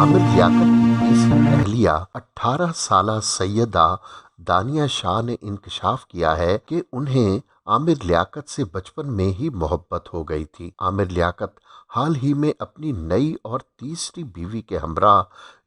आमिर लियाकत की तीसरी अहलिया 18 साला सैयदा दानिया शाह ने इंकशाफ किया है कि उन्हें आमिर लियाकत से बचपन में ही मोहब्बत हो गई थी। आमिर लियाकत हाल ही में अपनी नई और तीसरी बीवी के हमरा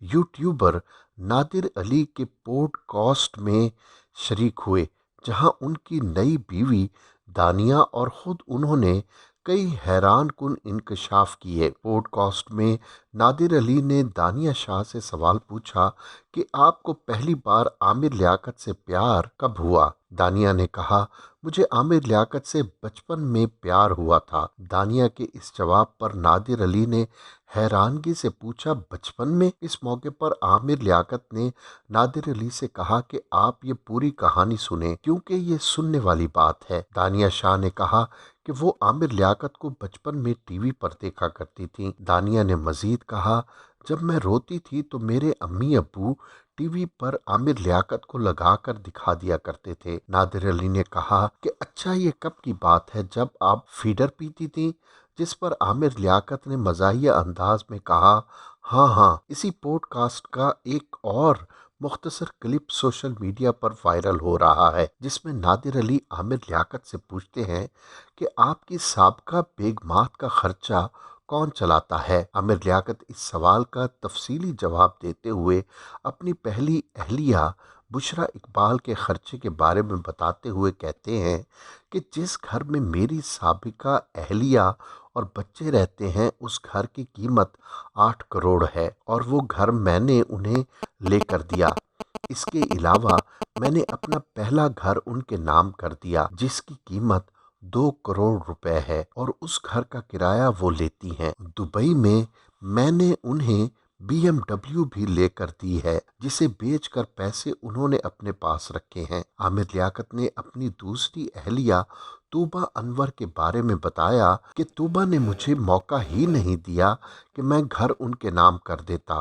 यूट्यूबर नादिर अली के पॉडकास्ट में शरीक हुए, जहां उनकी नई बीवी दानिया और खुद उन्होंने कई हैरान कुन इंकशाफ किए। पॉडकास्ट में नादिर अली ने दानिया शाह से सवाल पूछा कि आपको पहली बार आमिर लियाकत से प्यार कब हुआ। दानिया ने कहा, मुझे आमिर लियाकत से बचपन में प्यार हुआ था। दानिया के इस जवाब पर नादिर अली ने हैरानगी से पूछा, बचपन में? इस मौके पर आमिर लियाकत ने नादिर अली से कहा कि आप ये पूरी कहानी सुने क्योंकि ये सुनने वाली बात है। दानिया शाह ने कहा कि वो आमिर लियाकत को बचपन में टीवी पर देखा करती थी। दानिया ने मजीद कहा, जब मैं रोती थी तो मेरे अम्मी अब्बू टीवी पर आमिर लियाकत को लगाकर दिखा दिया करते थे। नादिर अली ने कहा कि अच्छा, ये कब की बात है जब आप फीडर पीती थी? जिस पर आमिर लियाकत ने मज़ाहिया अंदाज में कहा, हाँ हाँ। इसी पॉडकास्ट का एक और मुख्तसर क्लिप सोशल मीडिया पर वायरल हो रहा है, जिसमें नादिर अली आमिर लियाकत से पूछते हैं कि आपकी साबका बेगमात का खर्चा कौन चलाता है। आमिर लियाकत इस सवाल का तफसीली जवाब देते हुए अपनी पहली अहलिया बुशरा इकबाल के खर्चे के बारे में बताते हुए कहते हैं कि जिस घर में मेरी साबिका अहलिया और बच्चे रहते हैं उस घर की कीमत 8 करोड़ है और वो घर मैंने उन्हें लेकर दिया। इसके अलावा मैंने अपना पहला घर उनके नाम कर दिया जिसकी कीमत 2 करोड़ रुपए है और उस घर का किराया वो लेती हैं। दुबई में मैंने उन्हें BMW भी लेकर दी है जिसे बेचकर पैसे उन्होंने अपने पास रखे हैं। आमिर लियाकत ने अपनी दूसरी अहलिया तूबा अनवर के बारे में बताया कि तूबा ने मुझे मौका ही नहीं दिया कि मैं घर उनके नाम कर देता।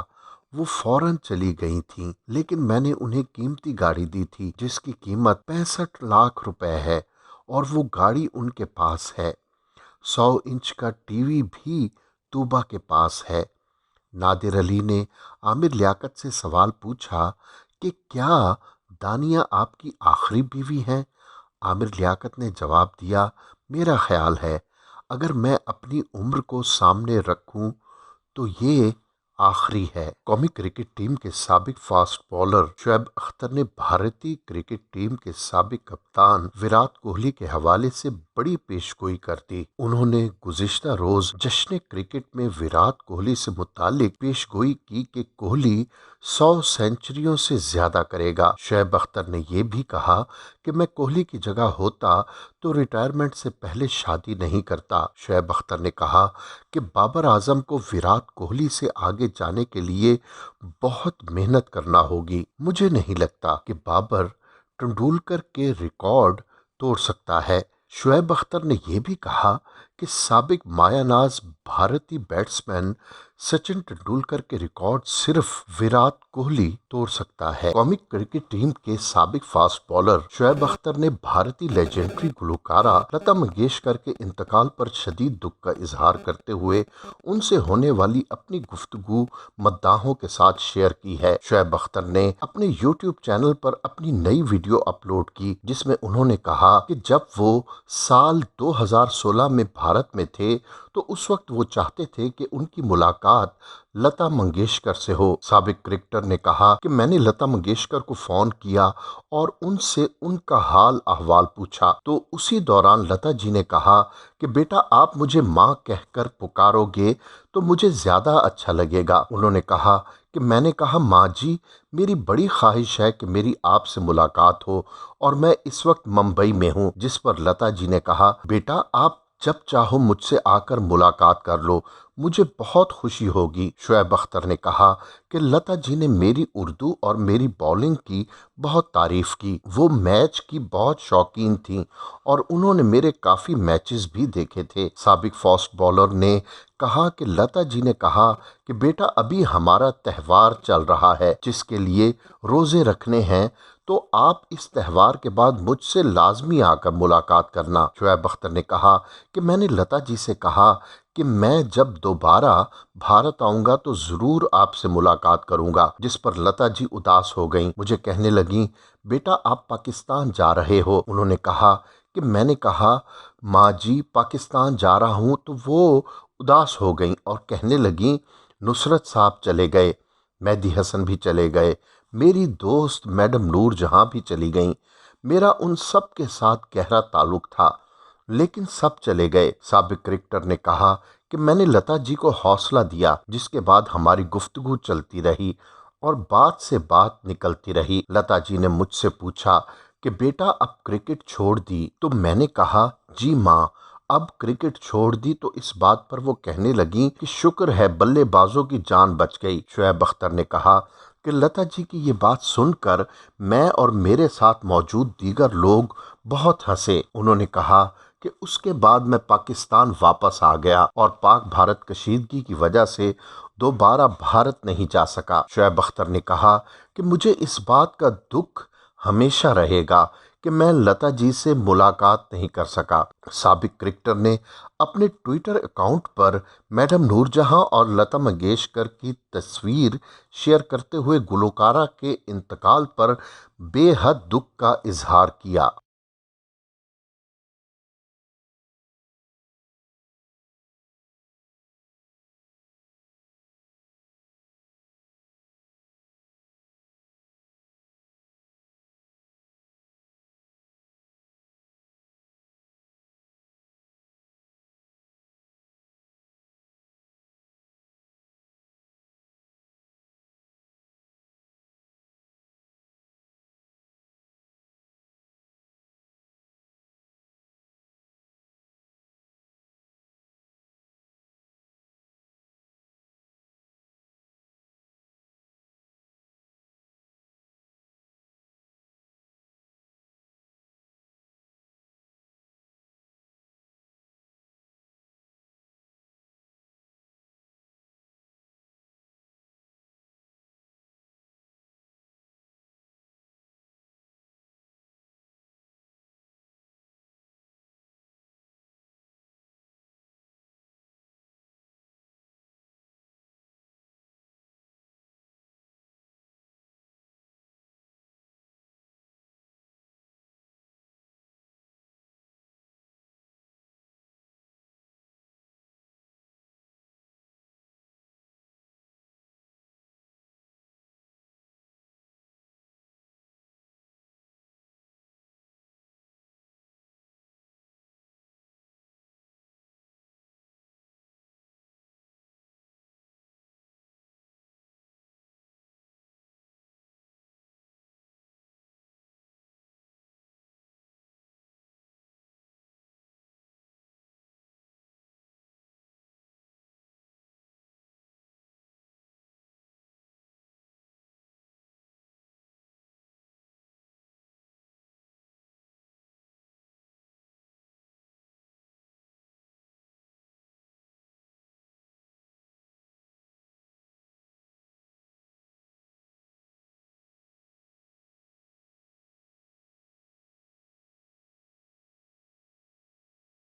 वो फौरन चली गई थीं, लेकिन मैंने उन्हें कीमती गाड़ी दी थी जिसकी कीमत 65 लाख रुपए है और वो गाड़ी उनके पास है। 100 इंच का टीवी भी तूबा के पास है। नादिर अली ने आमिर लियाकत से सवाल पूछा कि क्या दानिया आपकी आखिरी बीवी हैं? आमिर लियाकत ने जवाब दिया, मेरा ख्याल है अगर मैं अपनी उम्र को सामने रखूं तो ये आखिरी है। कौमी क्रिकेट टीम के साबिक फास्ट बॉलर शुएब अख्तर ने भारतीय क्रिकेट टीम के साबिक कप्तान विराट कोहली के हवाले से बड़ी पेशगोई कर दी। उन्होंने गुज़िश्ता रोज जश्न क्रिकेट में विराट कोहली से मुतालिक पेशगोई की कि कोहली 100 सेंचुरियों से ज्यादा करेगा। शुएब अख्तर ने यह भी कहा कि मैं कोहली की जगह होता तो रिटायरमेंट से पहले शादी नहीं करता। शुएब अख्तर ने कहा कि बाबर आजम को विराट कोहली से आगे जाने के लिए बहुत मेहनत करना होगी। मुझे नहीं लगता कि बाबर तेंदुलकर के रिकॉर्ड तोड़ सकता है। शुएब अख्तर ने यह भी कहा कि साबिक मायानाज भारतीय बैट्समैन सचिन तेंदुलकर के रिकॉर्ड सिर्फ विराट कोहली तोड़ सकता है। कौमी क्रिकेट टीम के साबिक फास्ट बॉलर शुएब अख्तर ने भारतीय लेजेंडरी गुलकारा लता मंगेशकर के इंतकाल पर शदीद दुख का इजहार करते हुए उनसे होने वाली अपनी गुफ्तगू मद्दाहों के साथ शेयर की है। शुएब अख्तर ने अपने यूट्यूब चैनल पर अपनी नई वीडियो अपलोड की जिसमें उन्होंने कहा कि जब वो साल 2016 में भारत में थे तो उस वक्त वो चाहते थे कि उनकी मुलाकात लता मंगेशकर से हो। साबिक क्रिकेटर ने कहा कि मैंने लता मंगेशकर को फ़ोन किया और उनसे उनका हाल अहवाल पूछा तो उसी दौरान लता जी ने कहा कि बेटा आप मुझे माँ कहकर पुकारोगे तो मुझे ज़्यादा अच्छा लगेगा। उन्होंने कहा कि मैंने कहा माँ जी, मेरी बड़ी ख्वाहिश है कि मेरी आपसे मुलाकात हो और मैं इस वक्त मुंबई में हूँ। जिस पर लता जी ने कहा, बेटा आप जब चाहो मुझसे आकर मुलाकात कर लो, मुझे बहुत खुशी होगी। शुएब अख्तर ने कहा कि लता जी ने मेरी उर्दू और मेरी बॉलिंग की बहुत तारीफ की। वो मैच की बहुत शौकीन थीं और उन्होंने मेरे काफ़ी मैचेस भी देखे थे। साबिक फास्ट बॉलर ने कहा कि लता जी ने कहा कि बेटा अभी हमारा त्यौहार चल रहा है जिसके लिए रोज़े रखने हैं तो आप इस त्यौहार के बाद मुझसे लाजमी आकर मुलाकात करना। शुएब अख्तर ने कहा कि मैंने लता जी से कहा कि मैं जब दोबारा भारत आऊंगा तो ज़रूर आपसे मुलाकात करूंगा, जिस पर लता जी उदास हो गईं। मुझे कहने लगीं, बेटा आप पाकिस्तान जा रहे हो। उन्होंने कहा कि मैंने कहा माँ जी पाकिस्तान जा रहा हूँ, तो वो उदास हो गईं और कहने लगीं, नुसरत साहब चले गए, मेहदी हसन भी चले गए, मेरी दोस्त मैडम नूर जहाँ भी चली गईं। मेरा उन सब के साथ गहरा ताल्लुक था, लेकिन सब चले गए। साबिक क्रिकेटर ने कहा कि मैंने लता जी को हौसला दिया, जिसके बाद हमारी गुफ्तगू चलती रही और बात से बात निकलती रही। लता जी ने मुझसे पूछा कि बेटा अब क्रिकेट छोड़ दी? तो मैंने कहा जी माँ, अब क्रिकेट छोड़ दी। तो इस बात पर वो कहने लगी कि शुक्र है बल्लेबाजों की जान बच गई। शुएब अख्तर ने कहा कि लता जी की ये बात सुनकर मैं और मेरे साथ मौजूद दीगर लोग बहुत हंसे। उन्होंने कहा कि उसके बाद मैं पाकिस्तान वापस आ गया और पाक भारत कशीदगी की वजह से दोबारा भारत नहीं जा सका। शुएब अख्तर ने कहा कि मुझे इस बात का दुख हमेशा रहेगा कि मैं लता जी से मुलाकात नहीं कर सका। साबिक क्रिकेटर ने अपने ट्विटर अकाउंट पर मैडम नूरजहां और लता मंगेशकर की तस्वीर शेयर करते हुए गुलकारा के इंतकाल पर बेहद दुख का इजहार किया।